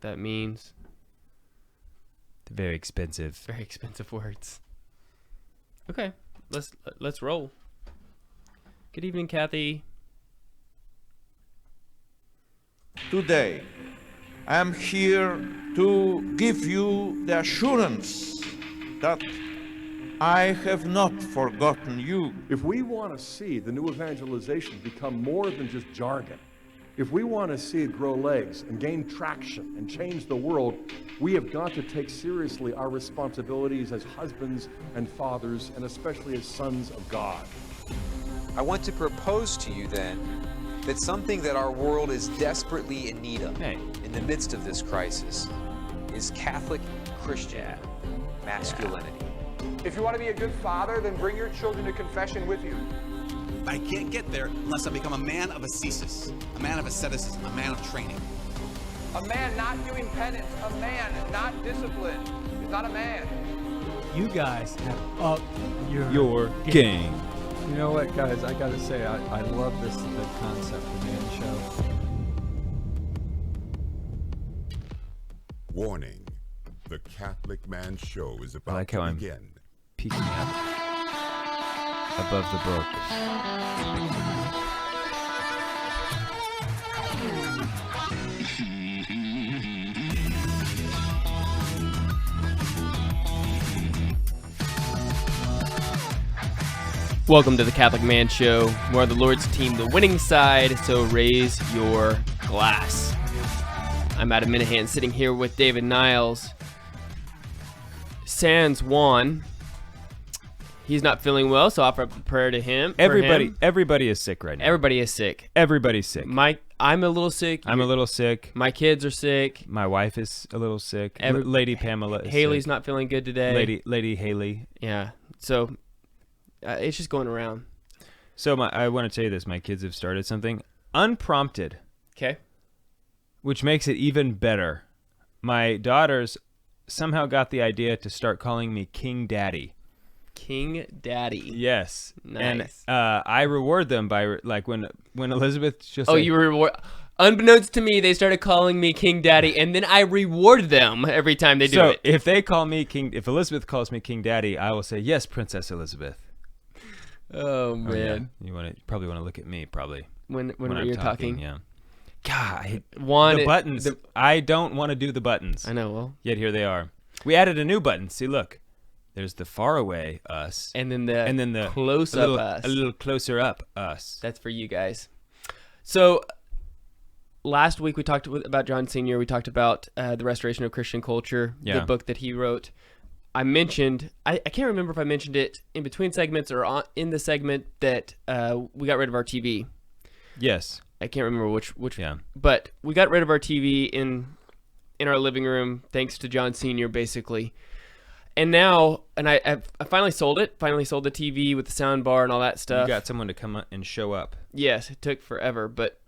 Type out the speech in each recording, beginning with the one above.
that means. Very expensive. Very expensive words. Okay, let's roll. Good evening, Kathy. Today, I am here to give you the assurance that I have not forgotten you. If we want to see the new evangelization become more than just jargon, if we want to see it grow legs and gain traction and change the world, we have got to take seriously our responsibilities as husbands and fathers, and especially as sons of God. I want to propose to you then that something that our world is desperately in need of in the midst of this crisis is Catholic Christian masculinity. If you want to be a good father, then bring your children to confession with you. I can't get there unless I become a man of ascesis, a man of asceticism, a man of training. A man not doing penance, a man not disciplined, is not a man. You guys have upped your game. You know what, guys? I gotta say, I love the concept of Man Show. Warning: the Catholic Man Show is about like how to I'm begin. Peeking up above the book. Welcome to the Catholic Man Show. We're on the Lord's team, the winning side, so raise your glass. I'm Adam Minahan, sitting here with David Niles. Sans Juan. He's not feeling well, so offer up a prayer to him. Everybody is sick right now. Everybody is sick. Everybody's sick. I'm a little sick. I'm a little sick. My kids are sick. My wife is a little sick. Lady Pamela is Haley's sick. Not feeling good today. Lady Haley. Yeah. So it's just going around. So I want to tell you this. My kids have started something unprompted. Okay. Which makes it even better. My daughters somehow got the idea to start calling me King Daddy. King Daddy. Yes. Nice. And I reward them by, like, when Elizabeth, she'll say... you reward... Unbeknownst to me, they started calling me King Daddy, and then I reward them every time they do it. So if they call me if Elizabeth calls me King Daddy, I will say, yes, Princess Elizabeth. Oh, man. Yeah. You probably want to look at me, probably. When you're talking. Yeah. God, the buttons. I don't want to do the buttons. I know, well. Yet here they are. We added a new button. See, look. There's the far away us. And then the close up us. A little closer up us. That's for you guys. So last week we talked about John Senior. We talked about the restoration of Christian culture, the book that he wrote. I mentioned, I can't remember if I mentioned it in between segments or in the segment that we got rid of our TV. Yes. I can't remember which. Yeah. But we got rid of our TV in our living room thanks to John Senior, basically. And now, I finally sold it. Finally sold the TV with the sound bar and all that stuff. You got someone to come and show up. Yes, it took forever, but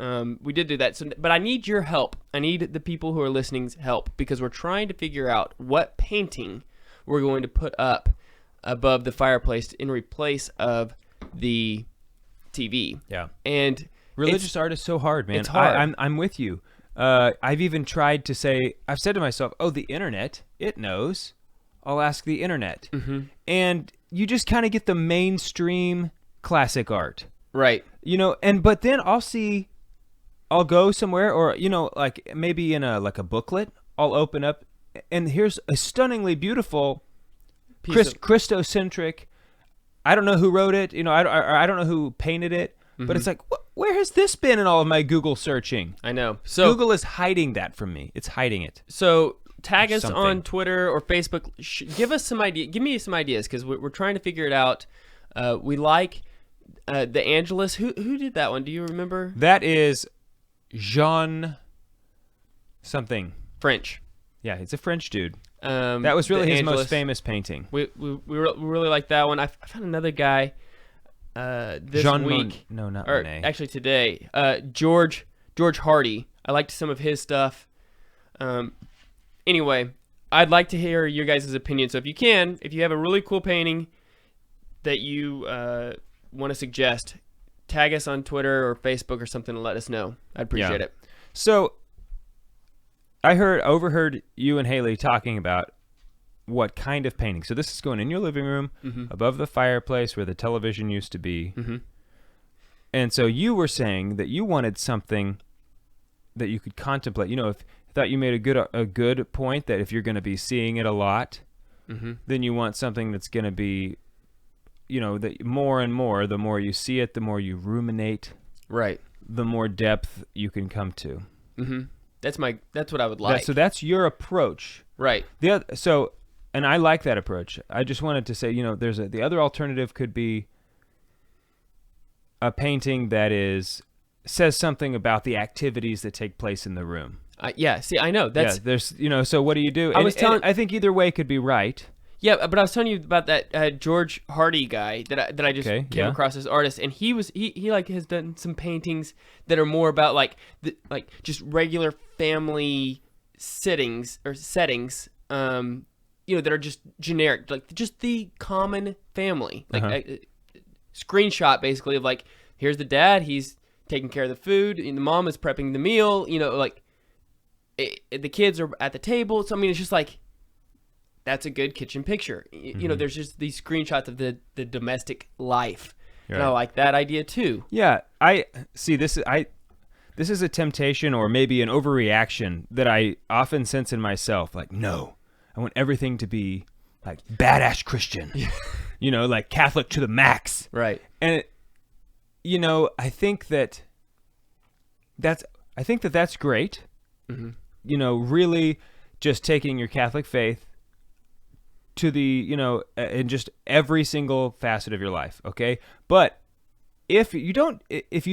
we did do that. So, but I need your help. I need the people who are listening's help because we're trying to figure out what painting we're going to put up above the fireplace in replace of the TV. Yeah. And religious art is so hard, man. It's hard. I'm with you. I've even tried to say, I've said to myself, oh, the internet, it knows. I'll ask the internet. Mm-hmm. And you just kind of get the mainstream classic art. Right. But then I'll go somewhere or, like maybe in a booklet, I'll open up and here's a stunningly beautiful Christocentric. I don't know who wrote it. I don't know who painted it, but it's like, where has this been in all of my Google searching? I know. So Google is hiding that from me. It's hiding it. So tag us on Twitter or Facebook. Give us some idea. Give me some ideas because we're trying to figure it out. We like the Angelus. Who did that one? Do you remember? That is Jean something. French. Yeah, it's a French dude. That was really his most famous painting. We really like that one. I found another guy this week. No, not or Monet. Actually today. George Hardy. I liked some of his stuff. Anyway, I'd like to hear your guys' opinion. So if you have a really cool painting that you want to suggest, tag us on Twitter or Facebook or something and let us know. I'd appreciate it. So overheard you and Haley talking about what kind of painting. So this is going in your living room, above the fireplace where the television used to be. And so you were saying that you wanted something that you could contemplate. I thought you made a good point that if you're going to be seeing it a lot, then you want something that's going to be, that more and more, the more you see it, the more you ruminate, right? The more depth you can come to. That's what I would like. So that's your approach, right? And I like that approach. I just wanted to say, the other alternative could be a painting that says something about the activities that take place in the room. See, I know that's. There's, so what do you do? I think either way could be right. Yeah, but I was telling you about that George Hardy guy that I just came across as artist, and he has done some paintings that are more about like just regular family settings, that are just generic, like just the common family, like a screenshot basically of like, here's the dad, he's taking care of the food, and the mom is prepping the meal, the kids are at the table. So I mean, it's just like, that's a good kitchen picture. There's just these screenshots of the domestic life. Right. And I like that idea too. Yeah, I see this is a temptation or maybe an overreaction that I often sense in myself. Like, no, I want everything to be like badass Christian, like Catholic to the max. Right. And I think that's great. Really just taking your Catholic faith to the, in just every single facet of your life, okay? But if you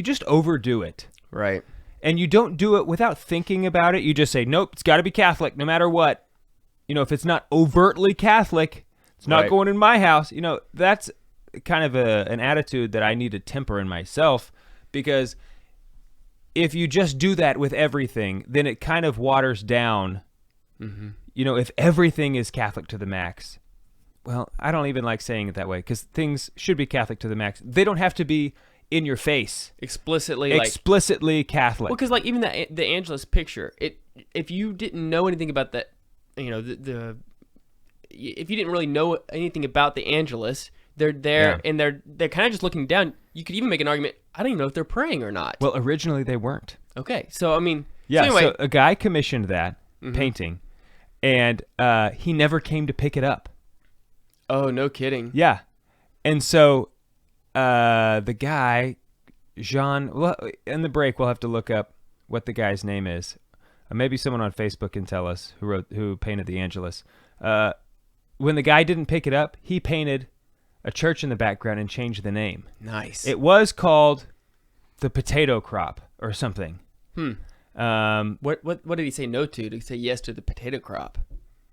just overdo it, right, and you don't do it without thinking about it, you just say, nope, it's got to be Catholic no matter what. If it's not overtly Catholic, it's not going in my house. That's kind of an attitude that I need to temper in myself, because if you just do that with everything, then it kind of waters down. If everything is Catholic to the max, well, I don't even like saying it that way, because things should be Catholic to the max. They don't have to be in your face explicitly Catholic. Well, because like even the Angelus picture, if you didn't know anything about that, if you didn't really know anything about the Angelus, they're there and they're kind of just looking down. You could even make an argument, I don't even know if they're praying or not. Well, originally they weren't. Okay, so I mean, so a guy commissioned that painting, and he never came to pick it up. Oh, no kidding. Yeah. And so the guy, Jean, well, in the break we'll have to look up what the guy's name is. Maybe someone on Facebook can tell us who painted the Angelus. When the guy didn't pick it up, he painted a church in the background and changed the name. Nice. It was called the Potato Crop or something. What did he say no to? Did he say yes to the potato crop?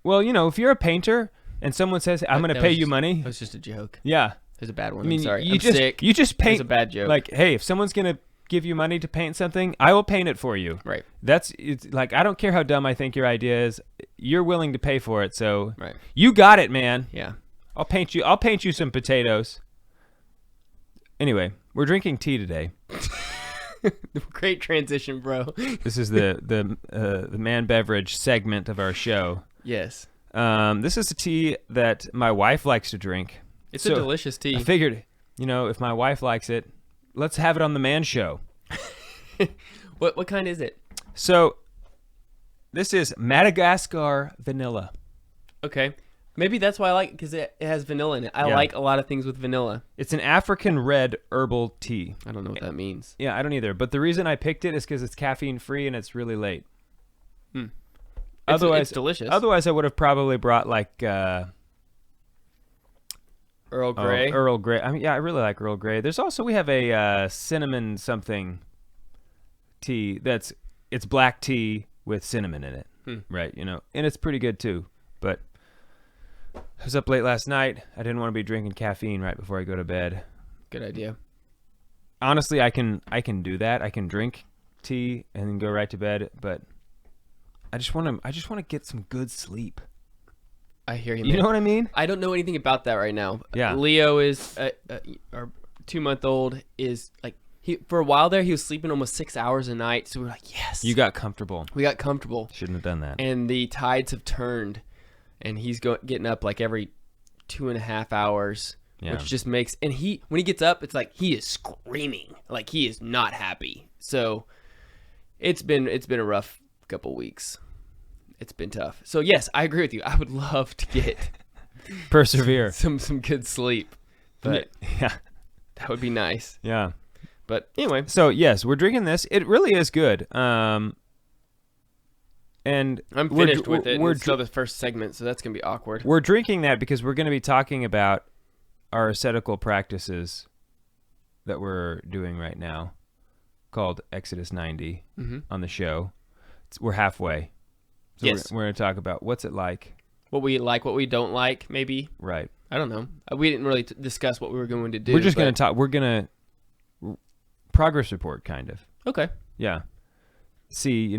Well, if you're a painter and someone says, I'm going to pay you money. That was just a joke. Yeah. It was a bad one. I mean, I'm sorry. I'm sick. You just paint. It was a bad joke. Like, hey, if someone's going to give you money to paint something, I will paint it for you. Right. It's like, I don't care how dumb I think your idea is. You're willing to pay for it. So right. You got it, man. Yeah. I'll paint you some potatoes. Anyway, we're drinking tea today. Great transition, bro. This is the man beverage segment of our show. Yes. This is a tea that my wife likes to drink. It's a delicious tea. I figured, if my wife likes it, let's have it on the man show. What kind is it? So, this is Madagascar vanilla. Okay. Maybe that's why I like it, because it has vanilla in it. I like a lot of things with vanilla. It's an African red herbal tea. I don't know what that means. Yeah, I don't either. But the reason I picked it is because it's caffeine free and it's really late. Otherwise, it's delicious. Otherwise, I would have probably brought like Earl Grey. Earl Grey. I mean, yeah, I really like Earl Grey. There's also, we have a cinnamon something tea it's black tea with cinnamon in it, right? And it's pretty good too. But I was up late last night. I didn't want to be drinking caffeine right before I go to bed. Good idea. Honestly, I can do that. I can drink tea and then go right to bed, but I just want to get some good sleep. I hear you. You know what I mean? I don't know anything about that right now. Yeah. Leo is our 2-month-old is like For a while there, he was sleeping almost 6 hours a night. So we were like, yes. You got comfortable. We got comfortable. Shouldn't have done that. And the tides have turned, and he's getting up like every 2.5 hours, which just makes. And when he gets up, it's like he is screaming, like he is not happy. So it's been a rough couple weeks. It's been tough. So yes, I agree with you. I would love to get persevere some good sleep, but yeah, that would be nice. Yeah. But anyway, so yes, we're drinking this. It really is good. And I'm finished with it. It's still the first segment, so that's gonna be awkward. We're drinking that because we're gonna be talking about our ascetical practices that we're doing right now, called Exodus 90 on the show. We're halfway. So yes, we're gonna talk about what's it like, what we like, what we don't like, maybe. Right. I don't know. We didn't really discuss what we were going to do. We're just gonna talk. We're gonna. Progress report, kind of. Okay. Yeah. See,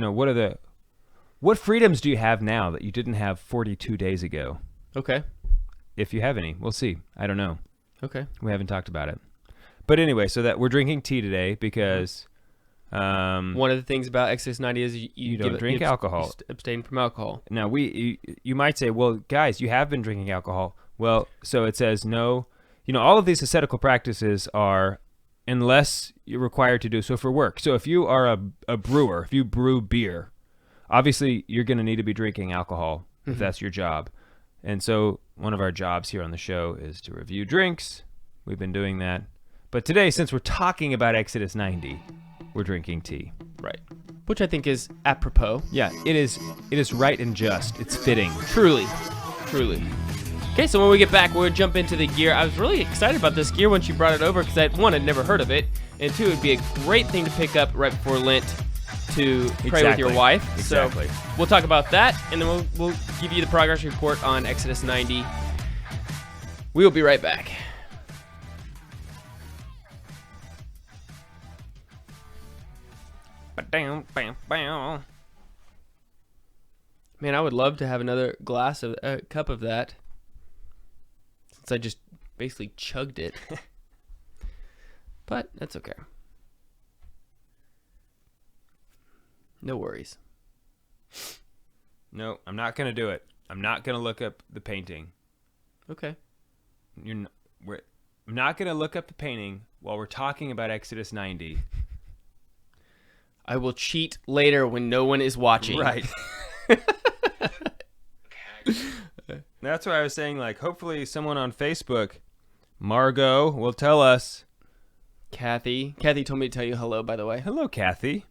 what freedoms do you have now that you didn't have 42 days ago? Okay. If you have any, we'll see. I don't know. Okay. We haven't talked about it. But anyway, so that we're drinking tea today because one of the things about Exodus 90 is you don't drink alcohol. Abstain from alcohol. Now, you might say, well, guys, you have been drinking alcohol. Well, so it says no. All of these ascetical practices are unless you're required to do so for work. So if you are a brewer, if you brew beer, obviously you're going to need to be drinking alcohol if that's your job. And so one of our jobs here on the show is to review drinks. We've been doing that. But today, since we're talking about Exodus 90, we're drinking tea. Right. Which I think is apropos. Yeah, it is right and just. It's fitting. Truly. Okay, so when we get back, we'll jump into the gear. I was really excited about this gear once you brought it over because, one, I'd never heard of it, and two, it'd be a great thing to pick up right before Lent to pray with your wife. Exactly. So we'll talk about that, and then we'll give you the progress report on Exodus 90. We will be right back. Man, I would love to have another cup of that. Since I just basically chugged it. But that's okay. No worries. No, I'm not going to do it. I'm not going to look up the painting. Okay. I'm not going to look up the painting while we're talking about Exodus 90. I will cheat later when no one is watching. Right. That's why I was saying, hopefully someone on Facebook, Margot, will tell us. Kathy told me to tell you hello, by the way. Hello, Kathy.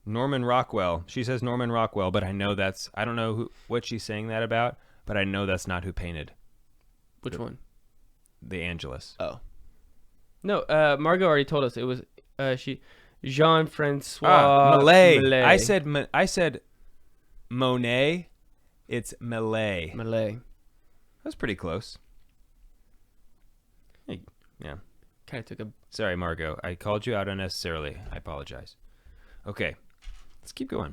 Norman Rockwell. She says Norman Rockwell, but I know I don't know what she's saying that about, but I know that's not who painted. Which one? The Angelus. Oh. No, Margot already told us it was Jean-Francois Millet. I said Monet. It's Millet. That's pretty close. Hey, yeah. Kind of took a... Sorry, Margot. I called you out unnecessarily. I apologize. Okay. Let's keep going.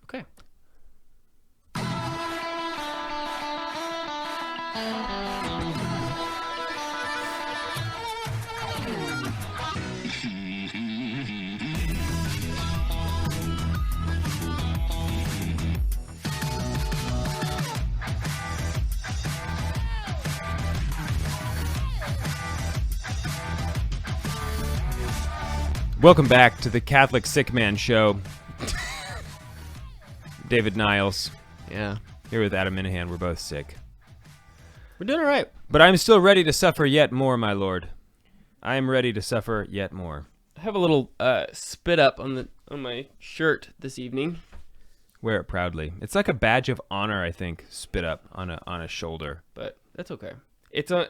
Okay. Welcome back to the Catholic Sick Man Show. David Niles. Yeah. Here with Adam Minahan. We're both sick. We're doing all right. But I'm still ready to suffer yet more, my lord. I am ready to suffer yet more. I have a little spit up on my shirt this evening. Wear it proudly. It's like a badge of honor, I think. Spit up on a shoulder. But that's okay. It's on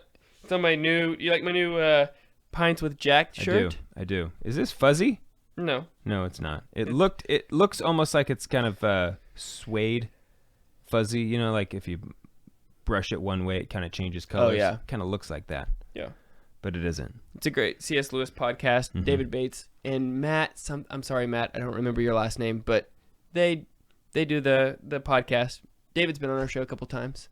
my new. You like my new Pints with Jack shirt? I do. Is this fuzzy? No. No, it's not. It looks almost like it's kind of suede, fuzzy. Like if you brush it one way, it kind of changes colors. Oh yeah. Kind of looks like that. Yeah. But it isn't. It's a great C.S. Lewis podcast. Mm-hmm. David Bates and Matt. I'm sorry, Matt. I don't remember your last name, but they do the podcast. David's been on our show a couple times.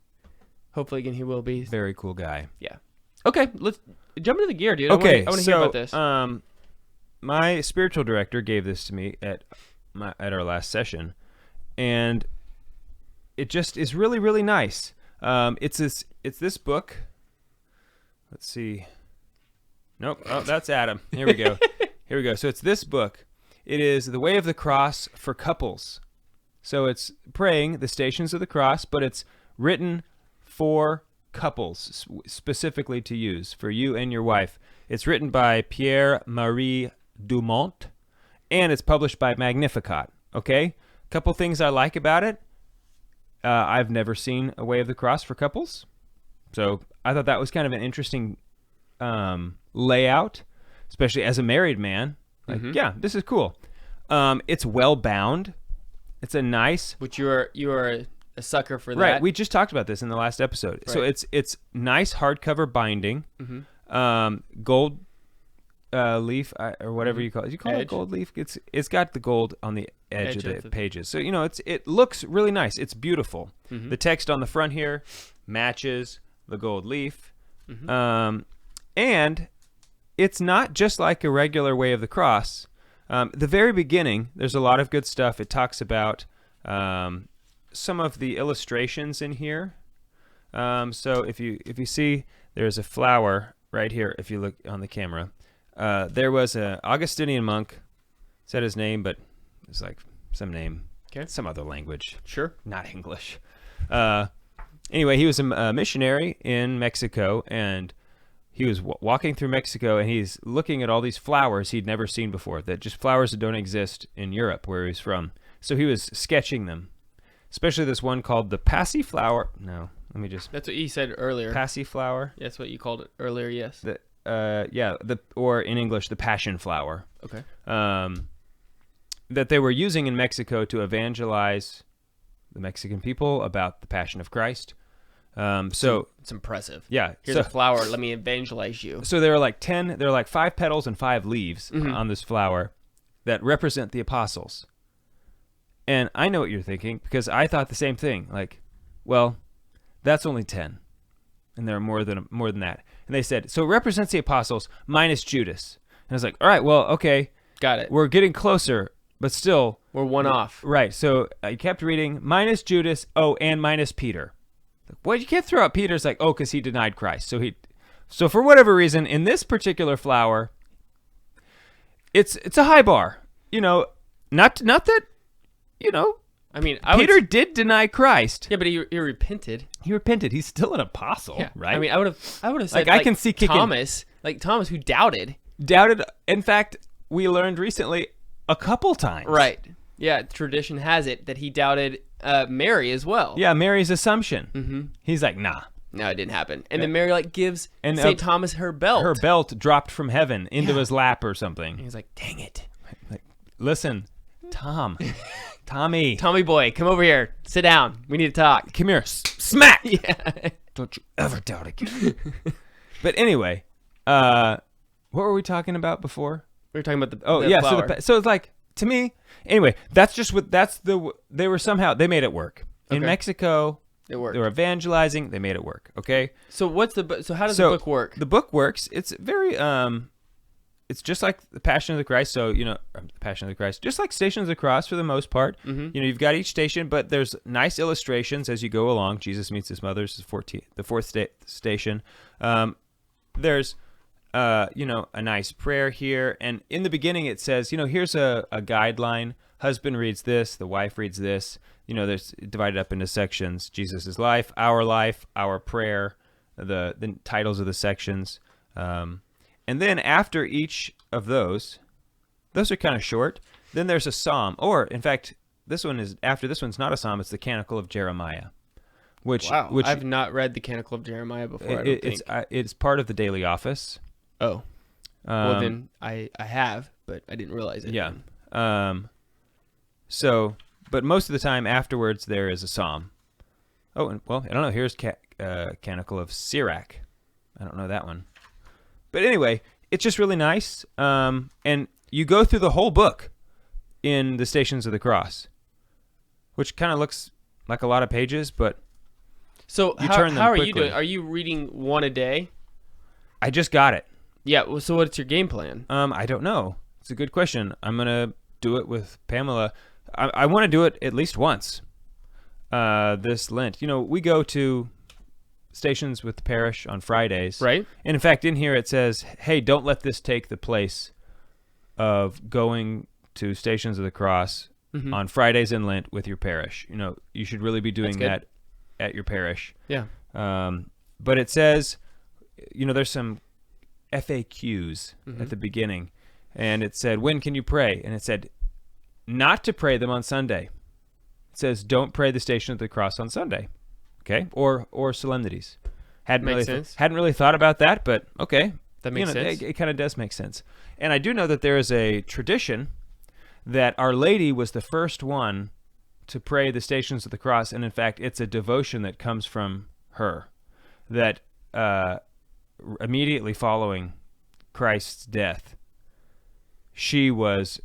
Hopefully again he will be. Very cool guy. Yeah. Okay, let's jump into the gear, dude. Okay, I want to hear about this. My spiritual director gave this to me at our last session, and it just is really, really nice. It's this book. Let's see. Nope. Oh, that's Adam. Here we go. Here we go. So it's this book. It is The Way of the Cross for couples. So it's praying the Stations of the Cross, but it's written for couples, specifically to use for you and your wife. It's written by Pierre-Marie Dumont, and it's published by Magnificat. Okay? A couple things I like about it. I've never seen A Way of the Cross for couples, so I thought that was kind of an interesting layout, especially as a married man. Like, yeah, this is cool. It's well bound. It's a nice. Which you are a sucker for that. Right. We just talked about this in the last episode. Right. So it's nice hardcover binding, gold leaf or whatever you call it. You call it gold leaf. It's got the gold on the edge of the pages. So it looks really nice. It's beautiful. The text on the front here matches the gold leaf, and it's not just like a regular Way of the Cross. The very beginning, there's a lot of good stuff. It talks about some of the illustrations in here. So if you see, there's a flower right here. If you look on the camera, there was an Augustinian monk. Said his name, but it's like some name, some other language. Sure, not English. Anyway, he was a missionary in Mexico, and he was walking through Mexico, and he's looking at all these flowers he'd never seen before, that just flowers that don't exist in Europe, where he's from. So he was sketching them, especially this one called the passiflower. No, let me just. That's what you said earlier. Passiflower. That's what you called it earlier. Yes. Or in English, the passion flower. Okay. That they were using in Mexico to evangelize the Mexican people about the Passion of Christ. So it's impressive. Yeah. Here's a flower. Let me evangelize you. So there are like 5 petals and 5 leaves on this flower that represent the apostles. And I know what you're thinking, because I thought the same thing. Like, well, that's only 10, and there are more than that. And they said, so it represents the apostles minus Judas. And I was like, all right, well, okay, got it. We're getting closer, but still we're one off. Right. So I kept reading minus Judas. Oh, and minus Peter. Well, you can't throw out Peter. It's like, oh, because he denied Christ. So for whatever reason, in this particular flower, it's a high bar. Not that. I mean, Peter did deny Christ. Yeah, but he repented. He repented. He's still an apostle, right? I mean, I would have said I can see Thomas, Thomas, who doubted. In fact, we learned recently a couple times. Right. Yeah. Tradition has it that he doubted Mary as well. Yeah, Mary's assumption. He's like, nah. No, it didn't happen. And then Mary gives St. Thomas her belt. Her belt dropped from heaven into his lap or something. And he's like, dang it. Like, listen, Tommy boy, come over here. Sit down. We need to talk. Come here. Smack. Yeah. Don't you ever doubt again. But anyway, what were we talking about before? We were talking about the flower. So it's like, to me, anyway, that's just what they made it work. In Mexico, it worked. They were evangelizing, they made it work, okay? So how does the book work? The book works. It's very it's just like the Passion of the Christ. So, the Passion of the Christ, just like Stations of the Cross for the most part. You've got each station, but there's nice illustrations as you go along. Jesus meets his mother, is the fourth station. There's a nice prayer here. And in the beginning it says, here's a guideline. Husband reads this, the wife reads this. There's divided up into sections. Jesus' life, our prayer, the titles of the sections. And then after each of those are kind of short. Then there's a psalm, or in fact, after this one's not a psalm, it's the Canticle of Jeremiah. Which I've not read the Canticle of Jeremiah before. I don't think it's part of the daily office. Oh, well then I have, but I didn't realize it. Yeah. But most of the time afterwards there is a psalm. Oh, and I don't know. Here's Canticle of Sirach. I don't know that one. But anyway, it's just really nice. And you go through the whole book in the Stations of the Cross, which kind of looks like a lot of pages, but how are you doing? Are you reading one a day? I just got it. Yeah. Well, so what's your game plan? I don't know. It's a good question. I'm gonna do it with Pamela. I want to do it at least once. This Lent. We go to Stations with the Parish on Fridays. Right. And in fact, in here it says, hey, don't let this take the place of going to Stations of the Cross on Fridays in Lent with your parish. You should really be doing that at your parish. Yeah. But it says, there's some FAQs at the beginning, and it said, when can you pray? And it said, not to pray them on Sunday. It says, don't pray the Station of the Cross on Sunday. Okay? Or solemnities. Hadn't really thought about that, but okay. That makes sense. It kind of does make sense. And I do know that there is a tradition that Our Lady was the first one to pray the Stations of the Cross, and in fact, it's a devotion that comes from her, that immediately following Christ's death, she was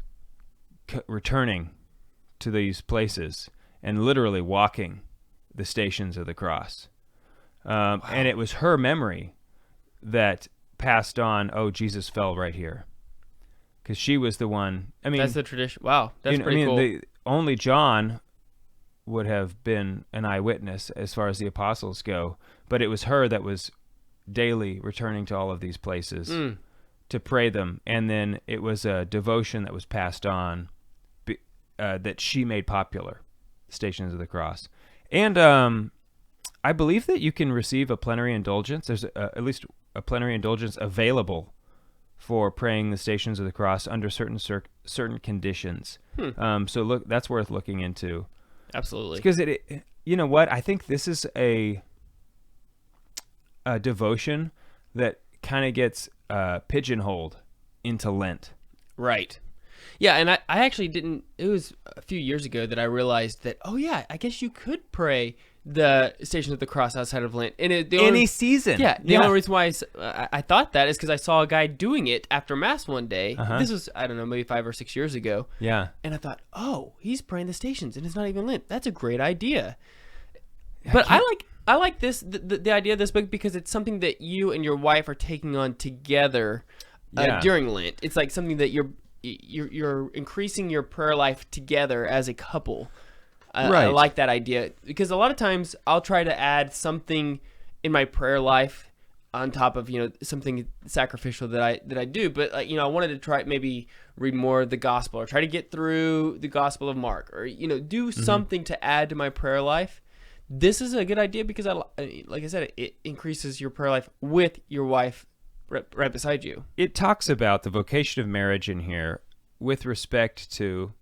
returning to these places and literally walking the Stations of the Cross. Wow. And it was her memory that passed on, Jesus fell right here. Because she was the one. I mean, that's the tradition. Wow, that's pretty cool. Only John would have been an eyewitness as far as the apostles go, but it was her that was daily returning to all of these places to pray them, and then it was a devotion that was passed on that she made popular, Stations of the Cross. And I believe that you can receive a plenary indulgence. There's at least a plenary indulgence available for praying the Stations of the Cross under certain conditions. So look, that's worth looking into. Absolutely. Because you know what? I think this is a devotion that kind of gets pigeonholed into Lent. Right. Yeah, and I actually didn't. It was a few years ago that I realized that, I guess you could pray the Station of the Cross outside of Lent. And Any season. Yeah, the only reason why I thought that is because I saw a guy doing it after Mass one day. This was, I don't know, maybe 5 or 6 years ago. Yeah. And I thought, he's praying the Stations, and it's not even Lent. That's a great idea. But I like this the idea of this book because it's something that you and your wife are taking on together during Lent. It's like something that you're increasing your prayer life together as a couple. I like that idea because a lot of times I'll try to add something in my prayer life on top of something sacrificial that I do, but I wanted to try maybe read more of the gospel or try to get through the Gospel of Mark or do something to add to my prayer life. This is a good idea because like I said, it increases your prayer life with your wife right beside you. It talks about the vocation of marriage in here with respect to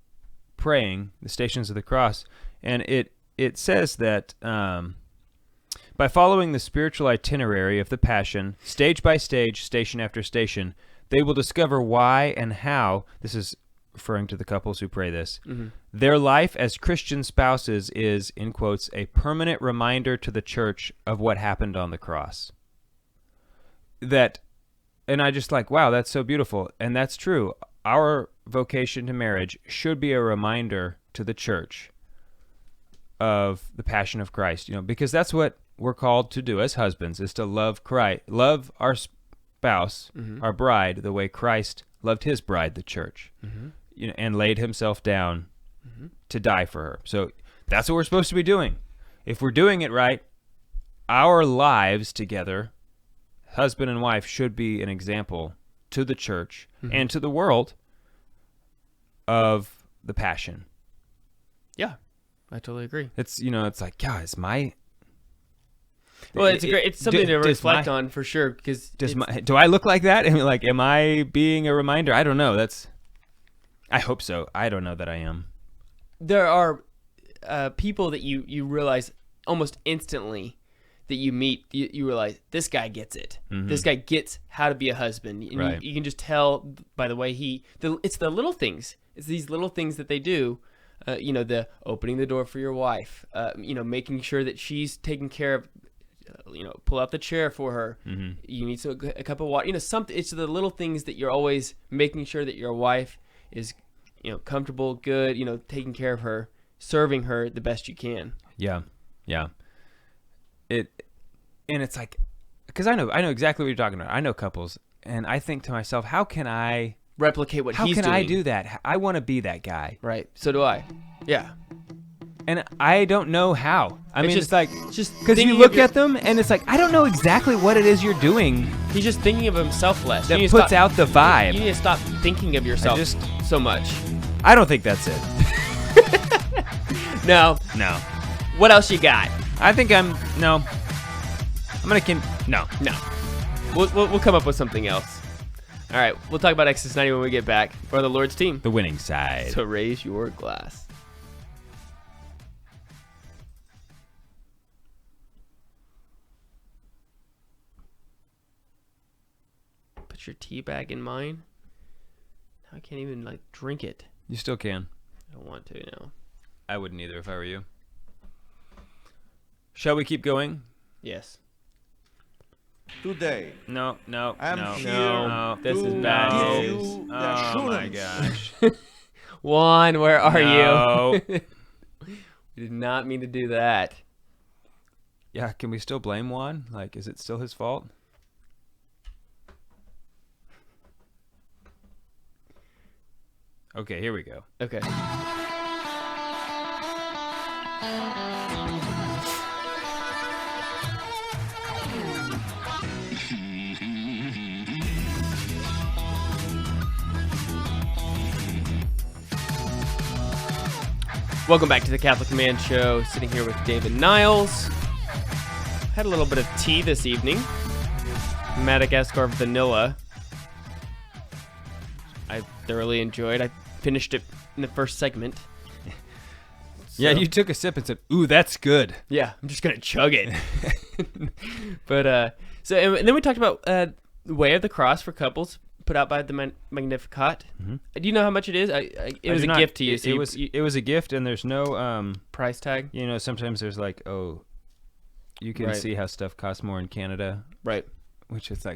praying the Stations of the Cross, and it says that by following the spiritual itinerary of the Passion, stage by stage, station after station, they will discover why and how, this is referring to the couples who pray this, their life as Christian spouses is, in quotes, a permanent reminder to the church of what happened on the cross. And I just wow, that's so beautiful. And that's true. Our vocation to marriage should be a reminder to the church of the Passion of Christ, because that's what we're called to do as husbands, is to love Christ, love our spouse, our bride, the way Christ loved his bride, the church, and laid himself down to die for her. So that's what we're supposed to be doing. If we're doing it right, our lives together, husband and wife, should be an example to the church and to the world of the Passion. Yeah, I totally agree. It's it's like, it's my. Well, it's something to reflect on for sure. Because do I look like that? I mean, am I being a reminder? I don't know. I hope so. I don't know that I am. There are people that you realize almost instantly that you meet. You realize this guy gets it. This guy gets how to be a husband. And you can just tell by the way it's the little things. It's these little things that they do. The opening the door for your wife. Making sure that she's taken care of. Pull out the chair for her. You need a cup of water. Something. It's the little things that you're always making sure that your wife is, comfortable, good. Taking care of her, serving her the best you can. Yeah. It's like, because I know exactly what you're talking about. I know couples, and I think to myself, how can I replicate what he's doing? How can I do that? I want to be that guy. Right. So do I. Yeah. And I don't know how. I mean, it's just because you look at them, and it's like, I don't know exactly what it is you're doing. He's just thinking of himself less. That puts out the vibe. You need to stop thinking of yourself so much. I don't think that's it. No. What else you got? I think no. We'll come up with something else. All right, we'll talk about Exodus 90 when we get back. For the Lord's team, the winning side. So raise your glass. Put your tea bag in mine. Now I can't even drink it. You still can. I don't want to now. I wouldn't either if I were you. Shall we keep going? Yes. Today. No. This is bad news. Oh my gosh. Juan, where are you? We did not mean to do that. Yeah, can we still blame Juan? Is it still his fault? Okay, here we go. Okay. Welcome back to the Catholic Man Show. Sitting here with David Niles. Had a little bit of tea this evening. Madagascar vanilla. I thoroughly enjoyed. I finished it in the first segment. Yeah, you took a sip and said, "Ooh, that's good." Yeah, I'm just gonna chug it. But and then we talked about the Way of the Cross for couples, put out by the Magnificat. Mm-hmm. Do you know how much it is? It was a gift to you. It was a gift, and there's no price tag. You know, sometimes there's you can see how stuff costs more in Canada, right? Which is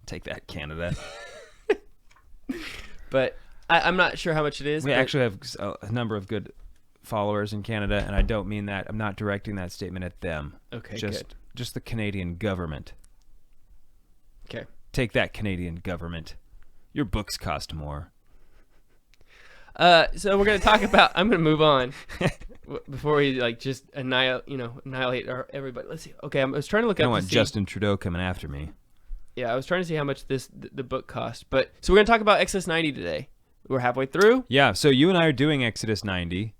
take that, Canada. But I'm not sure how much it is. We actually have a number of good followers in Canada, and I don't mean that. I'm not directing that statement at them. Okay, just the Canadian government. Okay. Take that, Canadian government. Your books cost more. So we're gonna talk about. I'm gonna move on before we just annihilate everybody. Let's see. Okay, I was trying to look up. I don't want Justin Trudeau coming after me. Yeah, I was trying to see how much the book cost. But so we're gonna talk about Exodus 90 today. We're halfway through. Yeah. So you and I are doing Exodus 90.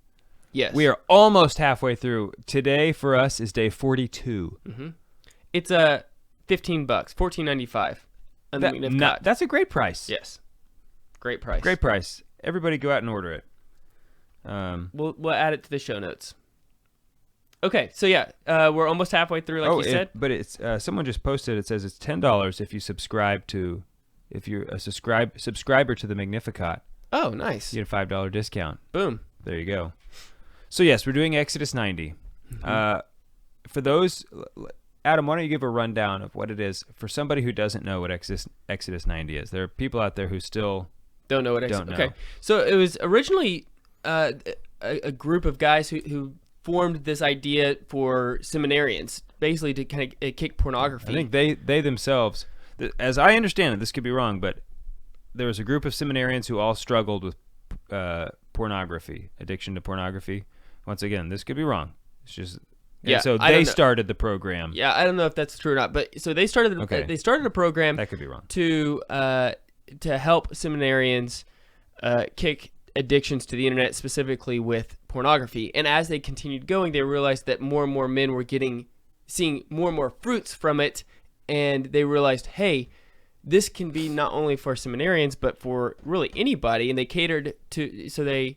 Yes. We are almost halfway through. Today for us is day 42. Mm-hmm. It's $15, $14.95. That's a great price. Yes. Great price. Great price. Everybody go out and order it. We'll add it to the show notes. Okay, so yeah, we're almost halfway through, like you said. But it's someone just posted. It says it's $10 if you're a subscriber to the Magnificat. Oh, nice. You get a $5 discount. Boom. There you go. So yes, we're doing Exodus 90. Mm-hmm. For those, Adam, why don't you give a rundown of what it is for somebody who doesn't know what Exodus 90 is? There are people out there who still don't know what Exodus. Okay, so it was originally a group of guys who formed this idea for seminarians, basically to kind of kick pornography. I think they themselves, as I understand it, this could be wrong, but there was a group of seminarians who all struggled with pornography, addiction to pornography. Once again, this could be wrong. It's just so they started the program. Yeah, I don't know if that's true or not, but so they started a program. That could be wrong. To help seminarians kick addictions to the internet, specifically with pornography. And as they continued going, they realized that more and more men were seeing more and more fruits from it, and they realized, hey, this can be not only for seminarians but for really anybody. And they catered to, so they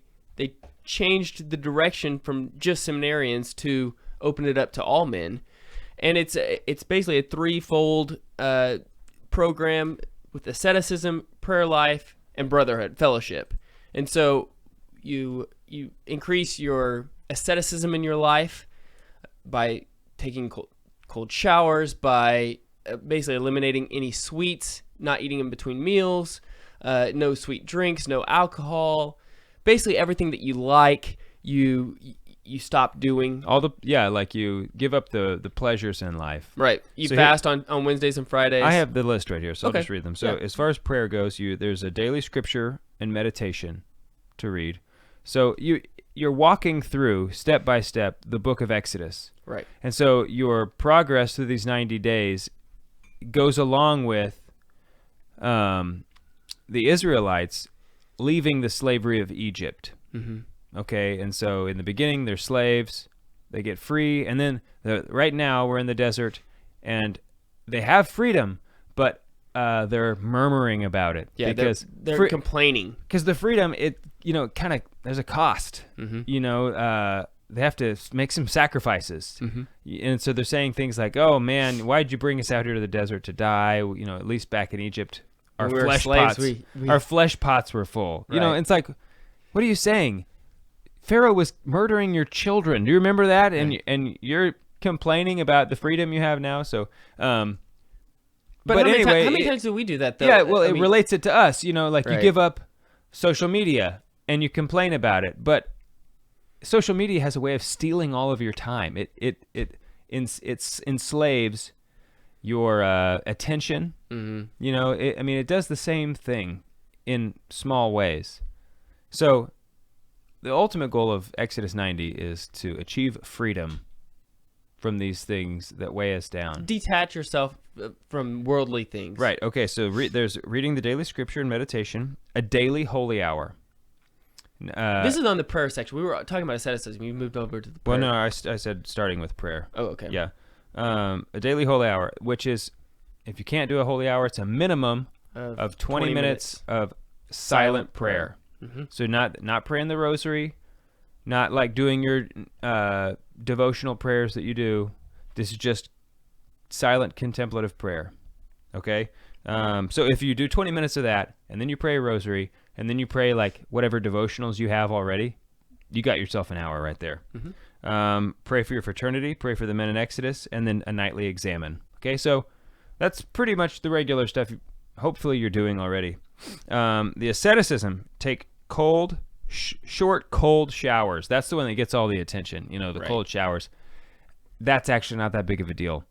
changed the direction from just seminarians to open it up to all men. And it's basically a threefold program with asceticism, prayer life, and brotherhood, fellowship. And so you increase your asceticism in your life by taking cold showers, by basically eliminating any sweets, not eating in between meals, no sweet drinks, no alcohol, basically everything that you like. You you stop doing like you give up the pleasures in life. Right. You fast on Wednesdays and Fridays. I have the list right here, so I'll just read them. So as far as prayer goes, there's a daily scripture and meditation to read. So you're walking through step by step the book of Exodus. Right. And so your progress through these 90 days goes along with the Israelites leaving the slavery of Egypt. Mm-hmm. Okay, and so in the beginning they're slaves, they get free, and then right now we're in the desert, and they have freedom, but they're murmuring about it. Yeah, because they're complaining. Because the freedom, kind of there's a cost. Mm-hmm. They have to make some sacrifices, mm-hmm. and so they're saying things like, "Oh man, why'd you bring us out here to the desert to die? At least back in Egypt, our flesh pots were full. Right. It's like, what are you saying? Pharaoh was murdering your children. Do you remember that? And you're complaining about the freedom you have now. So, but anyway, how many times do we do that though? Yeah, well, it relates it to us. You right. give up social media and you complain about it, but social media has a way of stealing all of your time. It enslaves your attention. Mm-hmm. It does the same thing in small ways. So the ultimate goal of Exodus 90 is to achieve freedom from these things that weigh us down. Detach yourself from worldly things. Right. Okay. So there's reading the daily scripture and meditation, a daily holy hour. This is on the prayer section. We were talking about asceticism. You moved over to the prayer. Well, no, I said starting with prayer. Oh, okay. Yeah. A daily holy hour, which is, if you can't do a holy hour, it's a minimum of 20 minutes of silent prayer. Mm-hmm. So not praying the rosary, not like doing your devotional prayers that you do. This is just silent contemplative prayer. Okay? So if you do 20 minutes of that, and then you pray a rosary, and then you pray like whatever devotionals you have already, you got yourself an hour right there. Mm-hmm. Pray for your fraternity, pray for the men in Exodus, and then a nightly examen. Okay, so that's pretty much the regular stuff hopefully you're doing already. The asceticism, take short cold showers. That's the one that gets all the attention, right. Cold showers. That's actually not that big of a deal.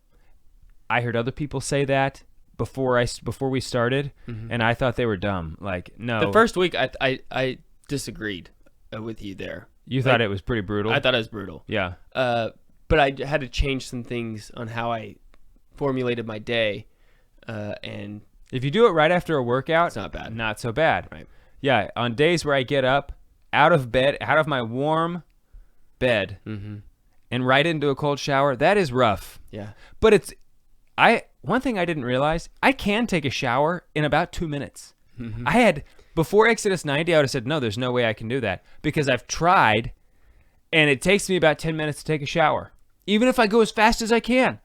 I heard other people say that before we started, mm-hmm. and I thought they were dumb. Like, no. The first week, I disagreed with you there. You thought it was pretty brutal? I thought it was brutal. Yeah. But I had to change some things on how I formulated my day, and if you do it right after a workout, it's not bad. Not so bad. Right. Yeah, on days where I get up out of my warm bed, mm-hmm. and right into a cold shower, that is rough. Yeah. But one thing I didn't realize, I can take a shower in about 2 minutes. Mm-hmm. Before Exodus 90, I would have said, no, there's no way I can do that, because I've tried, and it takes me about 10 minutes to take a shower, even if I go as fast as I can.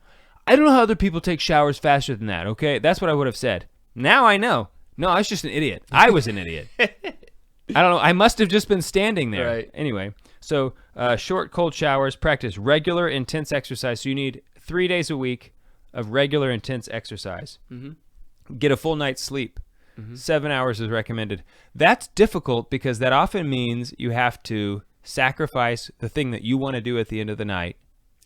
I don't know how other people take showers faster than that, okay? That's what I would have said. Now I know. No, I was just an idiot. I was an idiot. I don't know. I must have just been standing there. Right. Anyway, so short, cold showers, practice regular, intense exercise. So you need 3 days a week of regular, intense exercise. Mm-hmm. Get a full night's sleep. Mm-hmm. 7 hours is recommended. That's difficult because that often means you have to sacrifice the thing that you want to do at the end of the night.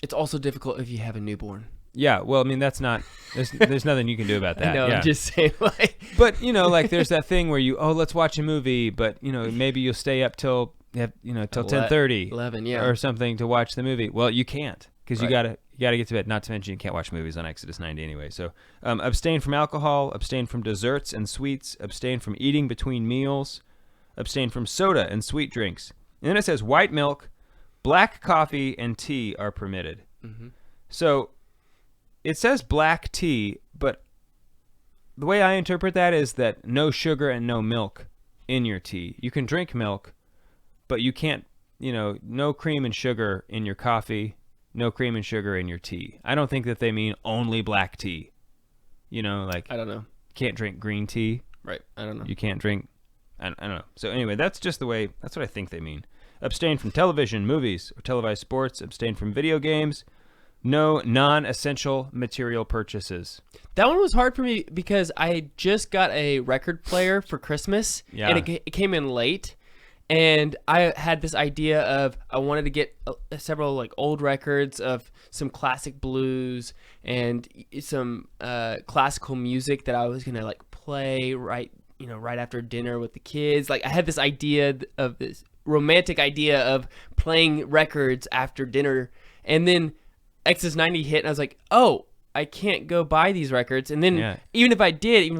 It's also difficult if you have a newborn. Yeah, well, I mean, that's not, there's nothing you can do about that. I know, yeah. I'm just saying, like. But, there's that thing where let's watch a movie, but, maybe you'll stay up till 10:30. 11, yeah. Or something to watch the movie. Well, you can't, because you gotta get to bed. Not to mention you can't watch movies on Exodus 90 anyway. So, abstain from alcohol, abstain from desserts and sweets, abstain from eating between meals, abstain from soda and sweet drinks. And then it says white milk, black coffee, and tea are permitted. Mm-hmm. So it says black tea, but the way I interpret that is that no sugar and no milk in your tea. You can drink milk, but you can't, no cream and sugar in your coffee, no cream and sugar in your tea. I don't think that they mean only black tea. I don't know. Can't drink green tea. Right. I don't know. You can't drink, I don't know. So anyway, that's what I think they mean. Abstain from television, movies, or televised sports. Abstain from video games. No non-essential material purchases. That one was hard for me because I just got a record player for Christmas, yeah. and it came in late, And I had this idea of I wanted to get several like old records of some classic blues and some classical music that I was gonna like play right after dinner with the kids. Like I had this idea of this romantic idea of playing records after dinner, and then Exodus 90 hit, and I was like, oh, I can't go buy these records. And then even if I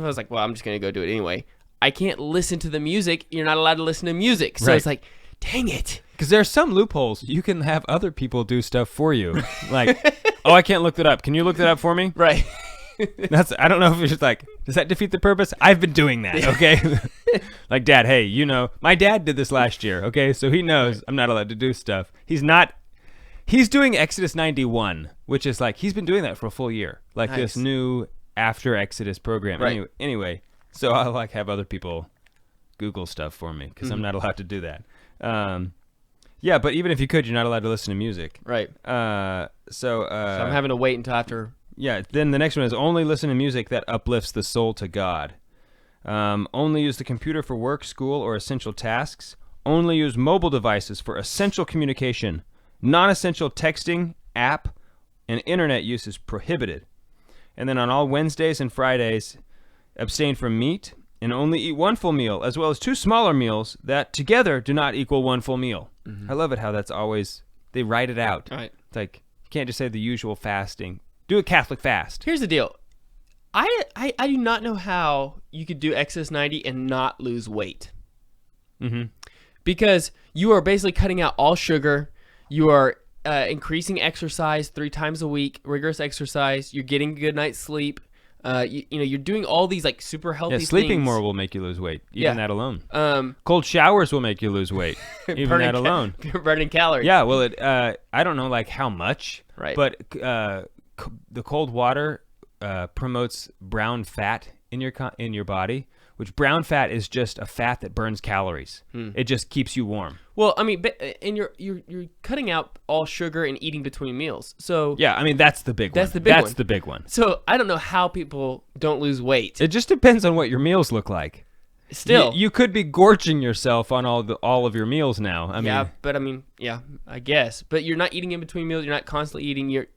was like, well, I'm just gonna go do it anyway, I can't listen to the music. You're not allowed to listen to music. So It's like, dang it. Because there are some loopholes. You can have other people do stuff for you. Like, oh, I can't look that up. Can you look that up for me? Right. I don't know if it's just like, does that defeat the purpose? I've been doing that, okay? Like, Dad, hey, my dad did this last year, okay? So he knows I'm not allowed to do stuff. He's doing Exodus 91, which is like, he's been doing that for a full year. Like this new after Exodus program. Right. Anyway, so I'll like have other people Google stuff for me because I'm not allowed to do that. Yeah, but even if you could, you're not allowed to listen to music. Right. So I'm having to wait until after. Yeah, then the next one is only listen to music that uplifts the soul to God. Only use the computer for work, school, or essential tasks. Only use mobile devices for essential communication. Non-essential texting, app, and internet use is prohibited. And then on all Wednesdays and Fridays, abstain from meat and only eat one full meal, as well as 2 smaller meals that together do not equal 1 full meal. Mm-hmm. I love it how that's always, they write it out. Right. It's like, you can't just say the usual fasting. Do a Catholic fast. Here's the deal. I do not know how you could do Exodus 90 and not lose weight. Mm-hmm. Because you are basically cutting out all sugar. You are increasing exercise 3 times a week, rigorous exercise. You're getting a good night's sleep. You're doing all these like super healthy things. Sleeping more will make you lose weight. Even that alone. Cold showers will make you lose weight. Even that alone. Burning calories. Yeah, well, I don't know like how much. Right. But the cold water promotes brown fat in your body, which brown fat is just a fat that burns calories. It just keeps you warm. Well, I mean, and you're cutting out all sugar and eating between meals. So yeah, I mean that's the big one. That's the big one. So I don't know how people don't lose weight. It just depends on what your meals look like. Still, you could be gorging yourself on all of your meals now. I guess. But you're not eating in between meals. You're not constantly eating. You're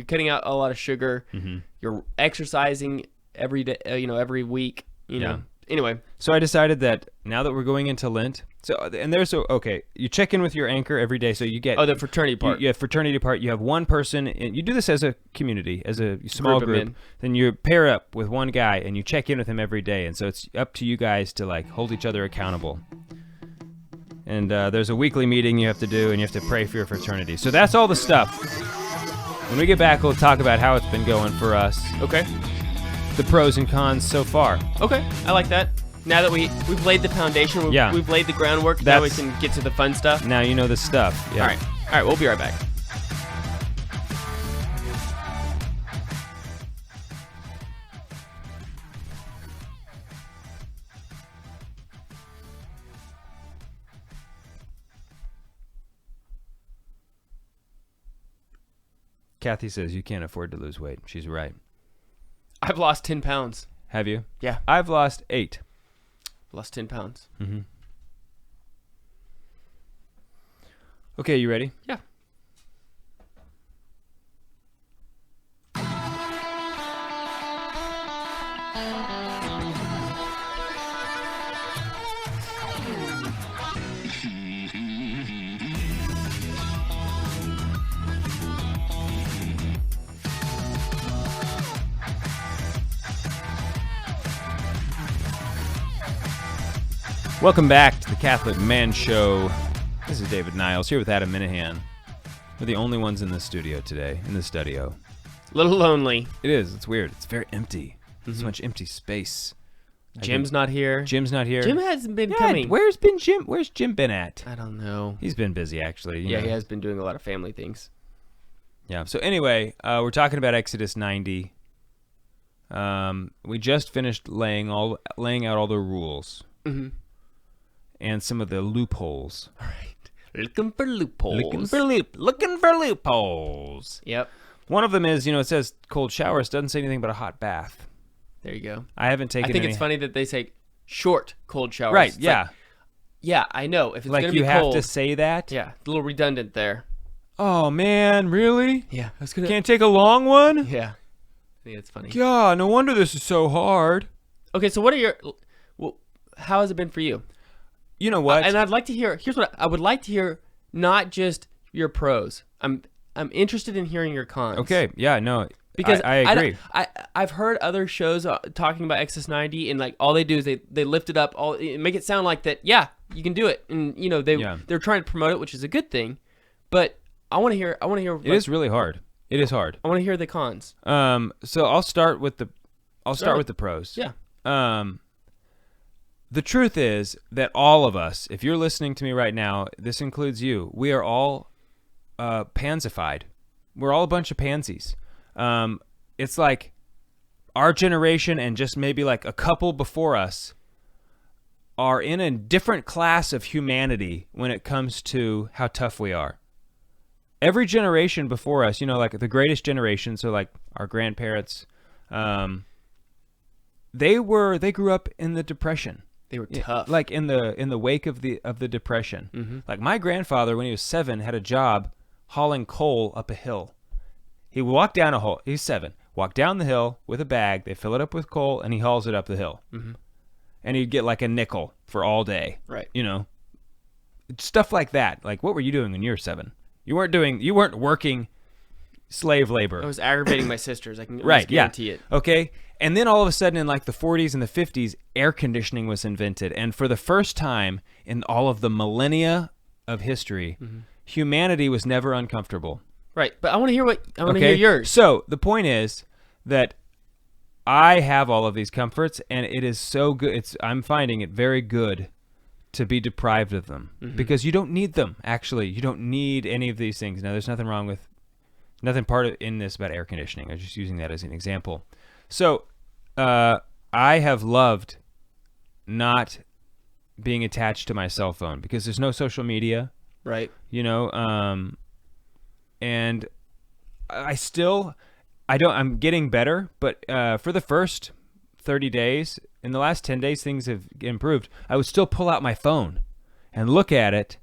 cutting out a lot of sugar. Mm-hmm. You're exercising every day. Every week. You know. Anyway, so I decided that now that we're going into Lent, you check in with your anchor every day. So you get the fraternity part. Fraternity part. You have one person, and you do this as a community, as a small group. Then you pair up with one guy, and you check in with him every day. And so it's up to you guys to like hold each other accountable. And there's a weekly meeting you have to do, and you have to pray for your fraternity. So that's all the stuff. When we get back, we'll talk about how it's been going for us. Okay. The pros and cons so far. Okay, I like that. Now that we've laid the foundation, we've laid the groundwork, now we can get to the fun stuff. Now you know the stuff. Yeah. All right, we'll be right back. Kathy says you can't afford to lose weight. She's right. I've lost 10 pounds. Have you? Yeah. I've lost 8. Lost 10 pounds. Mm-hmm. Okay, you ready? Yeah. Welcome back to the Catholic Man Show. This is David Niles here with Adam Minahan. We're the only ones in the studio today, in the studio. A little lonely. It is. It's weird. It's very empty. So much empty space. Jim's not here. Jim's not here. Jim hasn't been coming. Where's Jim? Where's Jim been at? I don't know. He's been busy, actually. Yeah, he has been doing a lot of family things. Yeah. So anyway, we're talking about Exodus 90. We just finished laying out all the rules. Mm-hmm. And some of the loopholes. All right. Looking for loopholes. Looking for loopholes. Yep. One of them is, it says cold showers. Doesn't say anything about a hot bath. There you go. I haven't taken I think it's funny that they say short cold showers. Right, it's yeah. Yeah, I know. If it's like gonna be you cold, have to say that. yeah, a little redundant there. Oh man, really? Yeah, I was gonna. Can't take a long one? Yeah, I think it's funny. God, no wonder this is so hard. Okay, so what are your? Well, how has it been for you? You know what? And I'd like to hear. Here's what I would like to hear. Not just your pros. I'm interested in hearing your cons. Okay. Yeah. No. Because I agree. I've heard other shows talking about XS90, and like all they do is they lift it up, make it sound like that. Yeah, you can do it, and you know they're trying to promote it, which is a good thing. But I want to hear. Like, it is really hard. It is hard. I want to hear the cons. So I'll start with the pros. Yeah. The truth is that all of us, if you're listening to me right now, this includes you. We are all pansified. We're all a bunch of pansies. It's like our generation and just maybe like a couple before us are in a different class of humanity when it comes to how tough we are. Every generation before us, you know, like the greatest generation, so like our grandparents, they grew up in the Depression. They were tough. Like in the wake of the Depression. Mm-hmm. Like my grandfather, when he was 7, had a job hauling coal up a hill. He walked down a hole. He's 7. Walked down the hill with a bag. They fill it up with coal, and he hauls it up the hill. Mm-hmm. And he'd get like a nickel for all day. Right. You know, stuff like that. Like, what were you doing when you were 7? You weren't working slave labor. I was aggravating my sisters. I can guarantee it. Okay. And then all of a sudden in like the 40s and the 50s, air conditioning was invented. And for the first time in all of the millennia of history, humanity was never uncomfortable. Right. But I want to hear yours. So the point is that I have all of these comforts, and it is so good. I'm finding it very good to be deprived of them because you don't need them. Actually, you don't need any of these things. Now, there's nothing in this about air conditioning. I'm just using that as an example. So, I have loved not being attached to my cell phone because there's no social media. Right. You know, and I'm getting better, but for the first 30 days, in the last 10 days, things have improved. I would still pull out my phone and look at it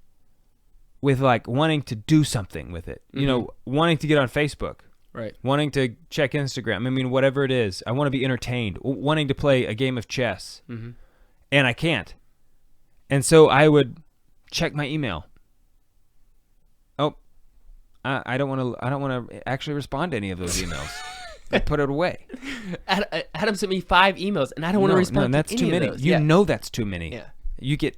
with like wanting to do something with it, you know, wanting to get on Facebook, right? Wanting to check Instagram. I mean, whatever it is, I want to be entertained, wanting to play a game of chess, and I can't. And so I would check my email. Oh, I don't want to actually respond to any of those emails. I put it away. Adam sent me 5 emails, and I don't want to respond. No, that's to too any many. Of those. You know that's too many. Yeah. You get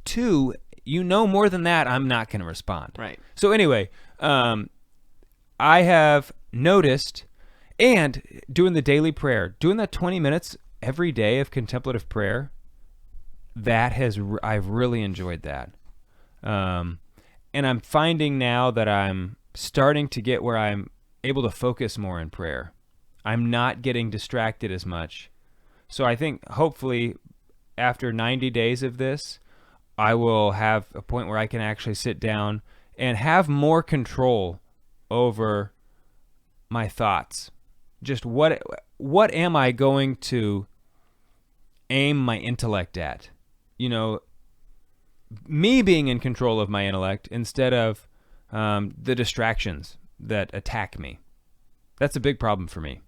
2. You know more than that. I'm not going to respond. Right. So anyway, I have noticed, and doing the daily prayer, doing that 20 minutes every day of contemplative prayer, I've really enjoyed that. And I'm finding now that I'm starting to get where I'm able to focus more in prayer. I'm not getting distracted as much. So I think hopefully after 90 days of this, I will have a point where I can actually sit down and have more control over my thoughts. Just what am I going to aim my intellect at? You know, me being in control of my intellect instead of the distractions that attack me. That's a big problem for me.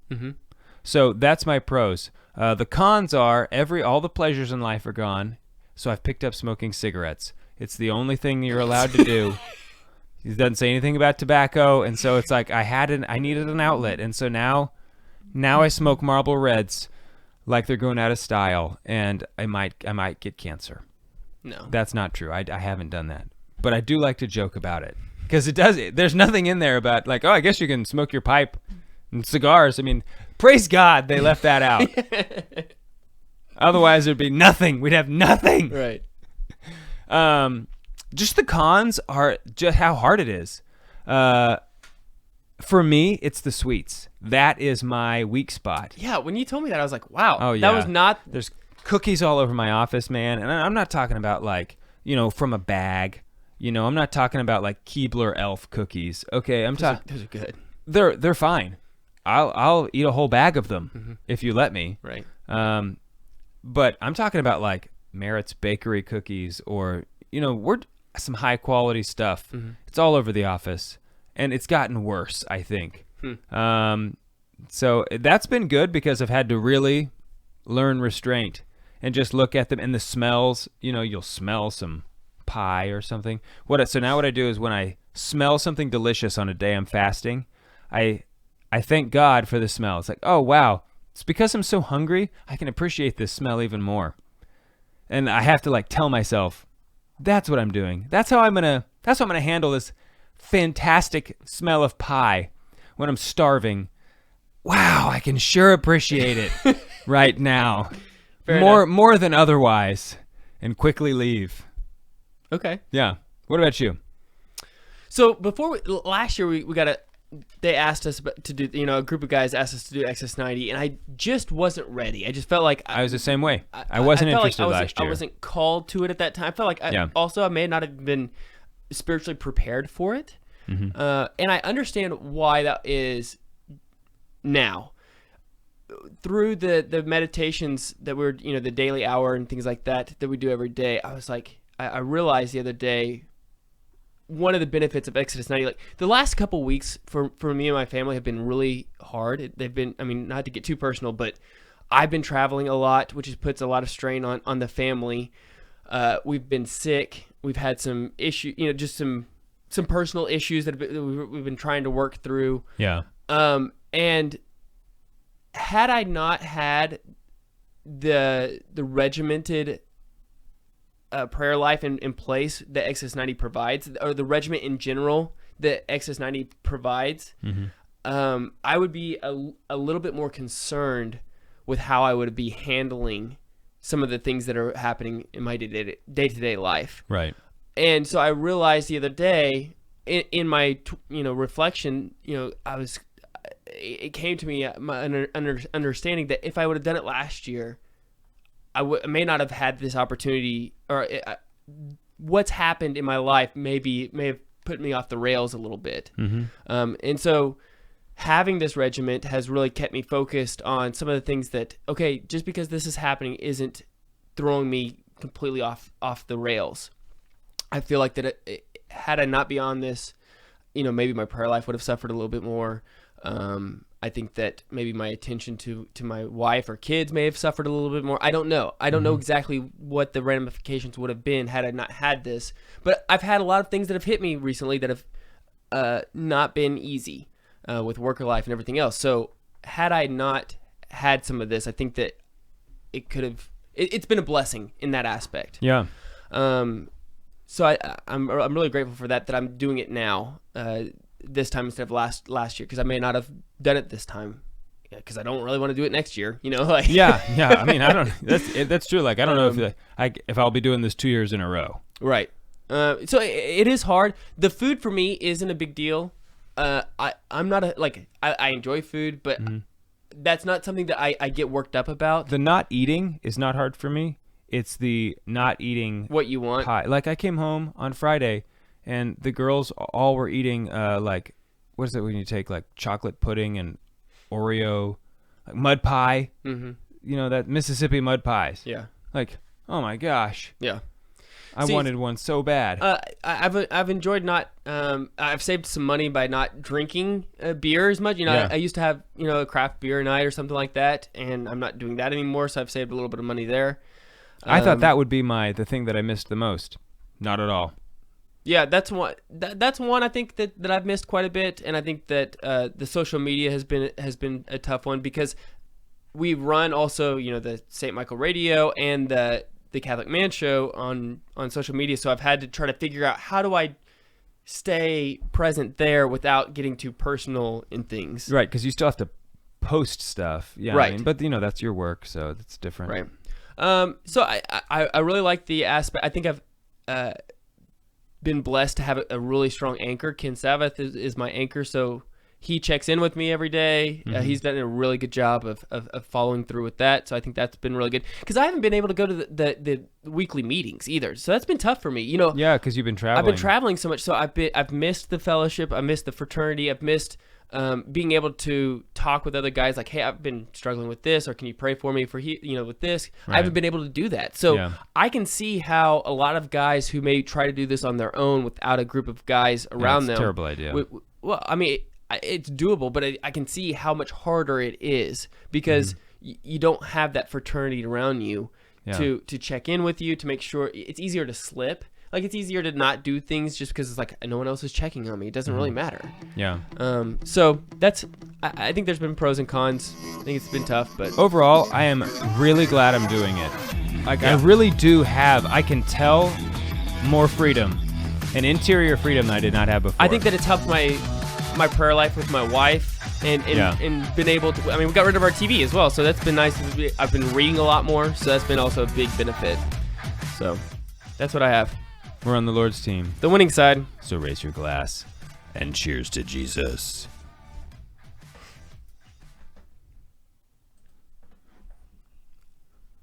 So that's my pros. The cons are all the pleasures in life are gone. So I've picked up smoking cigarettes. It's the only thing you're allowed to do. He doesn't say anything about tobacco, and so it's like I needed an outlet, and so now I smoke Marlboro Reds like they're going out of style, and I might get cancer. No, that's not true. I haven't done that, but I do like to joke about it because there's nothing in there about like, oh, I guess you can smoke your pipe and cigars. I mean, praise God they left that out. Otherwise, there'd be nothing. We'd have nothing. Right. Just the cons are just how hard it is. For me, it's the sweets. That is my weak spot. Yeah, when you told me that, I was like, wow. Oh, yeah. That was not... There's cookies all over my office, man. And I'm not talking about like, you know, from a bag. You know, I'm not talking about like Keebler Elf cookies. Okay, I'm talking... Those are good. They're fine. I'll eat a whole bag of them if you let me. Right. But I'm talking about like Merritt's Bakery cookies or we're some high quality stuff. Mm-hmm. It's all over the office, and it's gotten worse, I think. So that's been good because I've had to really learn restraint and just look at them and the smells. You'll smell some pie or something. So now what I do is when I smell something delicious on a day I'm fasting, I thank God for the smell. It's like, oh wow, it's because I'm so hungry, I can appreciate this smell even more. And I have to like tell myself, that's what I'm doing. That's how I'm gonna handle this fantastic smell of pie when I'm starving. Wow, I can sure appreciate it right now. More than otherwise, and quickly leave. Okay. Yeah. What about you? So last year they asked us to do, a group of guys asked us to do XS90, and I just wasn't ready. I just felt like I was the same way. I wasn't interested last year. I wasn't called to it at that time. I felt like I may not have been spiritually prepared for it. Mm-hmm. And I understand why that is now. Through the meditations that we're, the daily hour and things like that we do every day, I was like, I realized the other day, one of the benefits of Exodus 90, like the last couple weeks for me and my family have been really hard. They've been, not to get too personal, but I've been traveling a lot, which puts a lot of strain on the family. We've been sick. We've had some issues, just some personal issues that we've been trying to work through. Yeah. And had I not had the regimented prayer life in place that XS90 provides, or the regiment in general that XS90 provides, mm-hmm. I would be a little bit more concerned with how I would be handling some of the things that are happening in my day-to-day life. Right. And so I realized the other day in my reflection, it came to me my understanding that if I would have done it last year, I may not have had this opportunity, or what's happened in my life may have put me off the rails a little bit. Mm-hmm. And so having this regiment has really kept me focused on some of the things that, okay, just because this is happening isn't throwing me completely off the rails. I feel like that had I not be on this, maybe my prayer life would have suffered a little bit more. I think that maybe my attention to my wife or kids may have suffered a little bit more. I don't know. I don't know exactly what the ramifications would have been had I not had this. But I've had a lot of things that have hit me recently that have not been easy with worker life and everything else. So had I not had some of this, I think that it could have. It's been a blessing in that aspect. Yeah. So I'm really grateful for that I'm doing it now. This time instead of last year, because I may not have done it this time because I don't really want to do it next year. Like yeah. I mean, I don't. That's true. Like I don't know if I'll be doing this 2 years in a row. Right. So it is hard. The food for me isn't a big deal. I'm not I enjoy food, but that's not something that I get worked up about. The not eating is not hard for me. It's the not eating what you want. Pie. Like I came home on Friday. And the girls all were eating what is it when you take like chocolate pudding and Oreo, like mud pie? Mm-hmm. That Mississippi mud pies. Yeah. Like, oh my gosh. Yeah. I wanted one so bad. I've enjoyed not. I've saved some money by not drinking beer as much. I used to have a craft beer night or something like that, and I'm not doing that anymore. So I've saved a little bit of money there. I thought that would be the thing that I missed the most. Not at all. Yeah, that's one. That's one I think that I've missed quite a bit, and I think that the social media has been a tough one because we run also the St. Michael Radio and the Catholic Man Show on social media. So I've had to try to figure out how do I stay present there without getting too personal in things. Right, because you still have to post stuff. Yeah, right. But that's your work, so that's different. Right. So I really like the aspect. I think I've been blessed to have a really strong anchor. Ken Savath is my anchor, so he checks in with me every day. He's done a really good job of following through with that. So I think that's been really good because I haven't been able to go to the weekly meetings either. So that's been tough for me. Yeah, because you've been traveling. I've been traveling so much. So I've missed the fellowship. I missed the fraternity. I've missed being able to talk with other guys like, hey, I've been struggling with this, or can you pray for me for with this? Right. I haven't been able to do that. So I can see how a lot of guys who may try to do this on their own without a group of guys around them. It's a terrible idea. Well, I mean, it's doable, but I can see how much harder it is because you don't have that fraternity around you to check in with you, to make sure. It's easier to slip. Like, it's easier to not do things just because it's like no one else is checking on me. It doesn't really matter. Yeah. So that's. I think there's been pros and cons. I think it's been tough, but overall, I am really glad I'm doing it. Like, I really do have. I can tell more freedom, an interior freedom that I did not have before. I think that it's helped my prayer life with my wife and been able to. I mean, we got rid of our TV as well, so that's been nice. I've been reading a lot more, so that's been also a big benefit. So that's what I have. We're on the Lord's team. The winning side. So raise your glass and cheers to Jesus.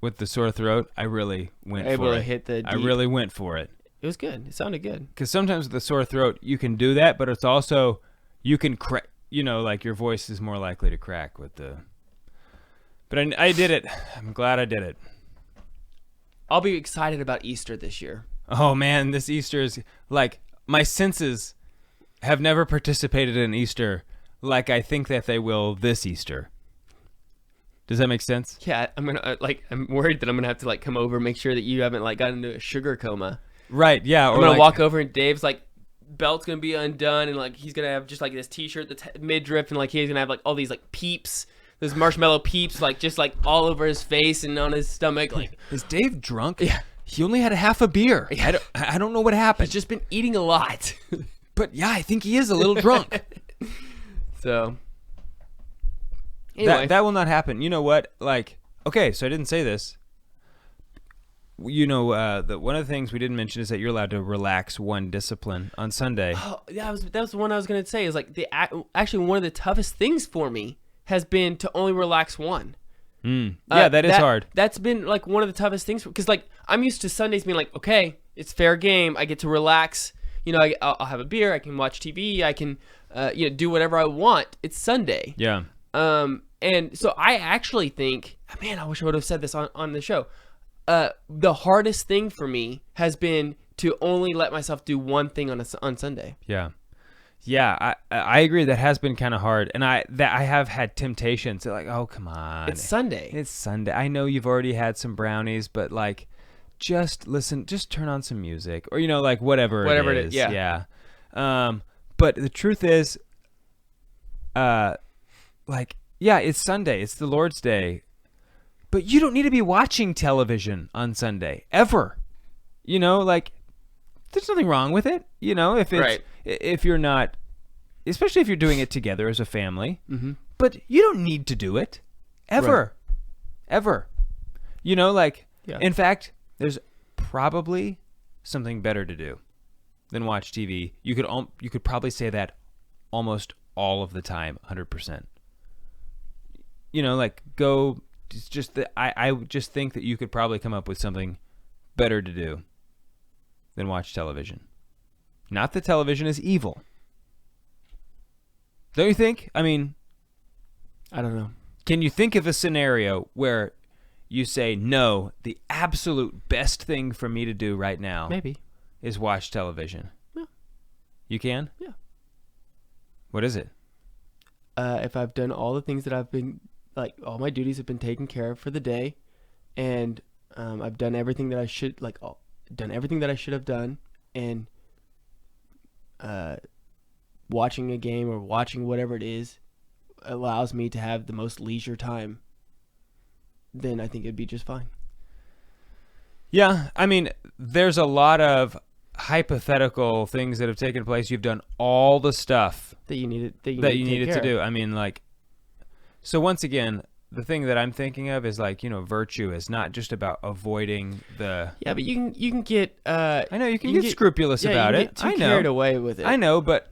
With the sore throat, I really went for it. Able to hit the deep. I really went for it. It was good. It sounded good. Because sometimes with the sore throat, you can do that, but it's also, you can crack, like your voice is more likely to crack with the... But I did it. I'm glad I did it. I'll be excited about Easter this year. Oh, man, this Easter is, like, my senses have never participated in Easter like I think that they will this Easter. Does that make sense? Yeah, I'm worried that I'm gonna have to come over and make sure that you haven't gotten into a sugar coma. Right. Yeah. I'm gonna walk over and Dave's belt's gonna be undone and he's gonna have just this t-shirt that's midriff and he's gonna have all these peeps, those marshmallow peeps just all over his face and on his stomach. Is Dave drunk? Yeah. He only had a half a beer. Yeah. I don't know what happened. He's just been eating a lot. But yeah, I think he is a little drunk. So. Anyway. That will not happen. You know what? Okay, so I didn't say this. One of the things we didn't mention is that you're allowed to relax one discipline on Sunday. Oh, yeah, that was the one I was going to say. Is actually one of the toughest things for me has been to only relax one. Yeah, that is hard. That's been one of the toughest things because I'm used to Sundays being okay, it's fair game. I get to relax. I'll have a beer. I can watch TV. I can do whatever I want. It's Sunday. Yeah. And so I actually think, man, I wish I would have said this on the show. The hardest thing for me has been to only let myself do one thing on Sunday. Yeah. Yeah, I agree. That has been kind of hard, and I have had temptations to oh, come on, it's Sunday. It's Sunday. I know you've already had some brownies, but just listen, just turn on some music, or whatever it is. Yeah. But the truth is, yeah, it's Sunday. It's the Lord's Day, but you don't need to be watching television on Sunday ever. There's nothing wrong with it. If it's right. If you're not, especially if you're doing it together as a family. Mm-hmm. But you don't need to do it ever, ever. In fact, there's probably something better to do than watch TV. You could probably say that almost all of the time, 100%. Go. I just think that you could probably come up with something better to do than watch television. Not that television is evil. Don't you think? I mean, I don't know. Can you think of a scenario where you say, no, the absolute best thing for me to do right now is watch television? Yeah. You can? Yeah. What is it? If I've done all the things that I've been, all my duties have been taken care of for the day, and I've done everything that I should, done everything that I should have done, and watching a game or watching whatever it is allows me to have the most leisure time, then I think it'd be just fine. Yeah, I mean, there's a lot of hypothetical things that have taken place. You've done all the stuff that you needed to do. I mean, so once again, the thing that I'm thinking of is virtue is not just about avoiding the. Yeah, but you can get. I know you can get scrupulous about it. I know. Carried away with it. I know, but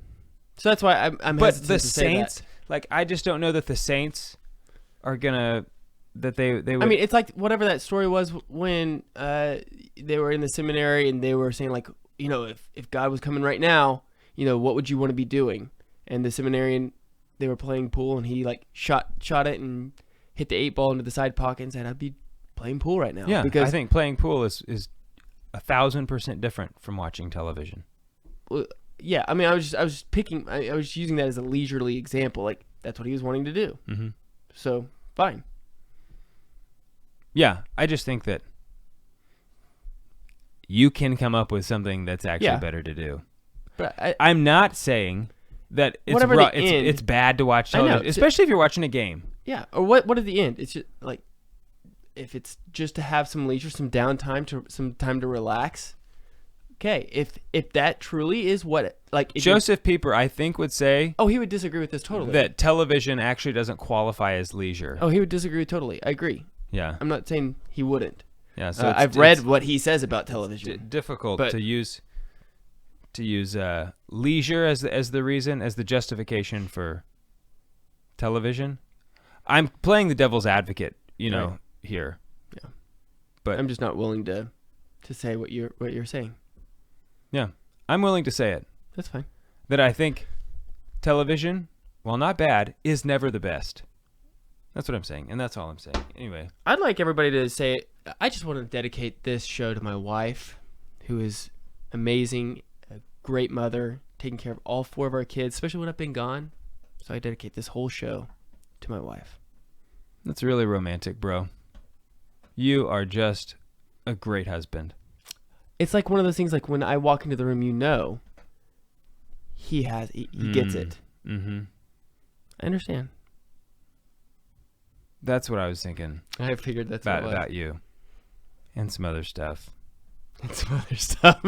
So that's why I'm But hesitant the to say Saints, like, I just don't know that the Saints are gonna that they would. I mean, it's like whatever that story was when they were in the seminary and they were saying like, you know, if God was coming right now, you know, what would you want to be doing? And the seminarian, they were playing pool and he like shot it and hit the 8 ball into the side pocket and said, I'd be playing pool right now. Yeah, because I think playing pool is 1,000% different from watching television. Well, yeah, I mean, I was using that as a leisurely example. Like that's what he was wanting to do. Mm-hmm. So fine. Yeah, I just think that you can come up with something that's actually better to do. But I'm not saying that it's bad to watch television, especially if you're watching a game. Yeah, or what at the end? It's just like if it's just to have some leisure, some downtime, some time to relax. Okay, if that truly is what Joseph Pieper, I think, would say. Oh, he would disagree with this totally. That television actually doesn't qualify as leisure. Oh, he would disagree totally. I agree. Yeah, I'm not saying he wouldn't. Yeah, so I've read what he says about television. Difficult to use leisure as the reason, as the justification for television. I'm playing the devil's advocate, here. Yeah, but I'm just not willing to say what you're saying. Yeah, I'm willing to say it. That's fine. That I think television, while not bad, is never the best. That's what I'm saying, and that's all I'm saying. Anyway, I'd like everybody to say, I just want to dedicate this show to my wife, who is amazing, a great mother, taking care of all 4 of our kids, especially when I've been gone. So I dedicate this whole show to my wife. That's really romantic, bro. You are just a great husband. It's like one of those things, like when I walk into the room, he gets it. Mm-hmm. I understand. That's what I was thinking. I figured that's about you. And some other stuff. And some other stuff.